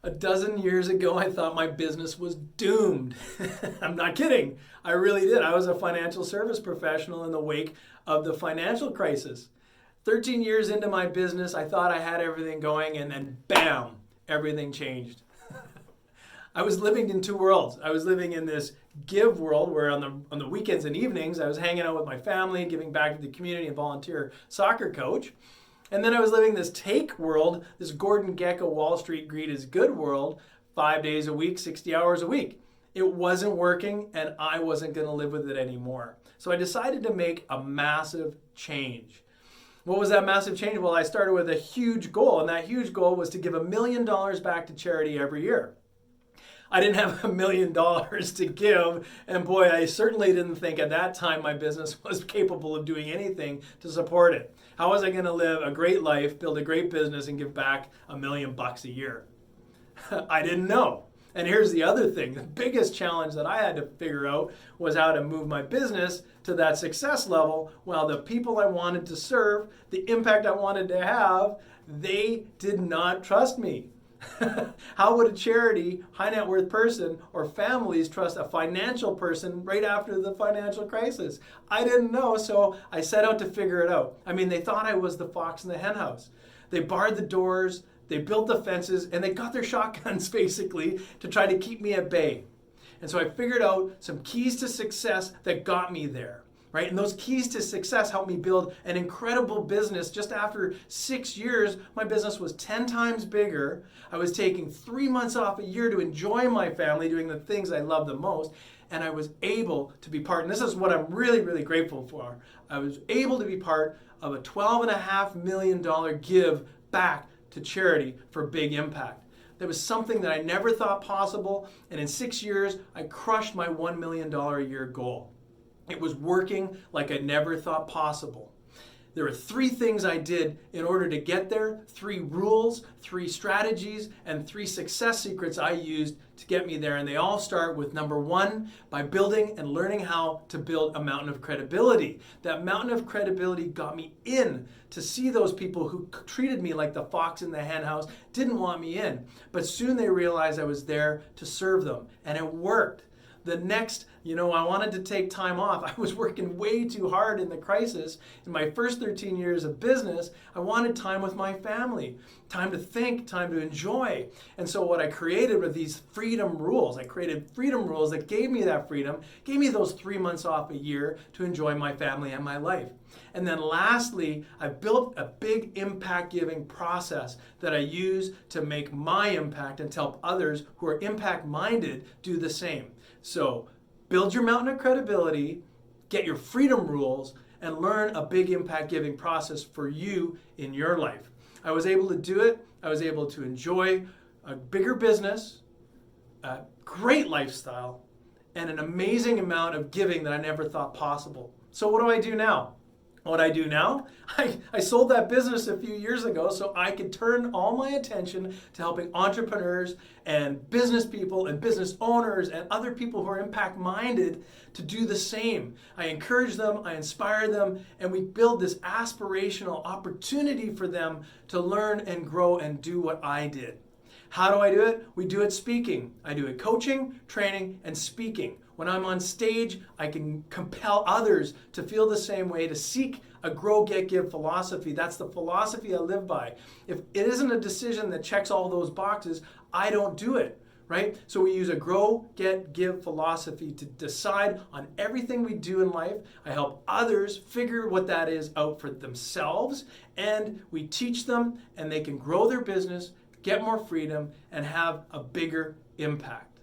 A dozen years ago, I thought my business was doomed. I'm not kidding. I really did. I was a financial service professional in the wake of the financial crisis. 13 years into my business, I thought I had everything going, and then bam, everything changed. I was living in two worlds. I was living in this give world where on the weekends and evenings, I was hanging out with my family, giving back to the community, and volunteer soccer coach. And then I was living this take world, this Gecko Wall Street greed is good world, 5 days a week, 60 hours a week. It wasn't working, and I wasn't going to live with it anymore. So I decided to make a massive change. What was that massive change? Well, I started with a huge goal, and that huge goal was to give $1 million back to charity every year. I didn't have $1 million to give, and boy, I certainly didn't think at that time my business was capable of doing anything to support it. How was I going to live a great life, build a great business, and give back $1 million a year? I didn't know. And here's the other thing. The biggest challenge that I had to figure out was how to move my business to that success level while the people I wanted to serve, the impact I wanted to have, they did not trust me. How would a charity, high net worth person, or families trust a financial person right after the financial crisis? I didn't know, so I set out to figure it out. I mean, they thought I was the fox in the hen house. They barred the doors, they built the fences, and they got their shotguns basically to try to keep me at bay. And so I figured out some keys to success that got me there. Right? And those keys to success helped me build an incredible business. Just after 6 years, my business was 10 times bigger. I was taking 3 months off a year to enjoy my family, doing the things I love the most. And I was able to be part, and this is what I'm really, really grateful for. I was able to be part of a $12.5 million give back to charity for big impact. That was something that I never thought possible. And in 6 years, I crushed my $1 million a year goal. It was working like I never thought possible. There were 3 things I did in order to get there, 3 rules, 3 strategies, and 3 success secrets I used to get me there. And they all start with number 1, by building and learning how to build a mountain of credibility. That mountain of credibility got me in to see those people who treated me like the fox in the hen house, didn't want me in. But soon they realized I was there to serve them, and it worked. The next, I wanted to take time off. I was working way too hard in the crisis. In my first 13 years of business, I wanted time with my family, time to think, time to enjoy. And so what I created were these freedom rules. I created freedom rules that gave me that freedom, gave me those 3 months off a year to enjoy my family and my life. And then lastly, I built a big impact giving process that I use to make my impact and to help others who are impact minded do the same. So build your mountain of credibility, get your freedom rules, and learn a big impact giving process for you in your life. I was able to do it. I was able to enjoy a bigger business, a great lifestyle, and an amazing amount of giving that I never thought possible. So what do I do now? What I do now, I sold that business a few years ago so I could turn all my attention to helping entrepreneurs and business people and business owners and other people who are impact minded to do the same. I encourage them, I inspire them, and we build this aspirational opportunity for them to learn and grow and do what I did. How do I do it? We do it speaking. I do it coaching, training, and speaking. When I'm on stage, I can compel others to feel the same way, to seek a grow, get, give philosophy. That's the philosophy I live by. If it isn't a decision that checks all those boxes, I don't do it, right? So we use a grow, get, give philosophy to decide on everything we do in life. I help others figure what that is out for themselves, and we teach them, and they can grow their business, get more freedom, and have a bigger impact.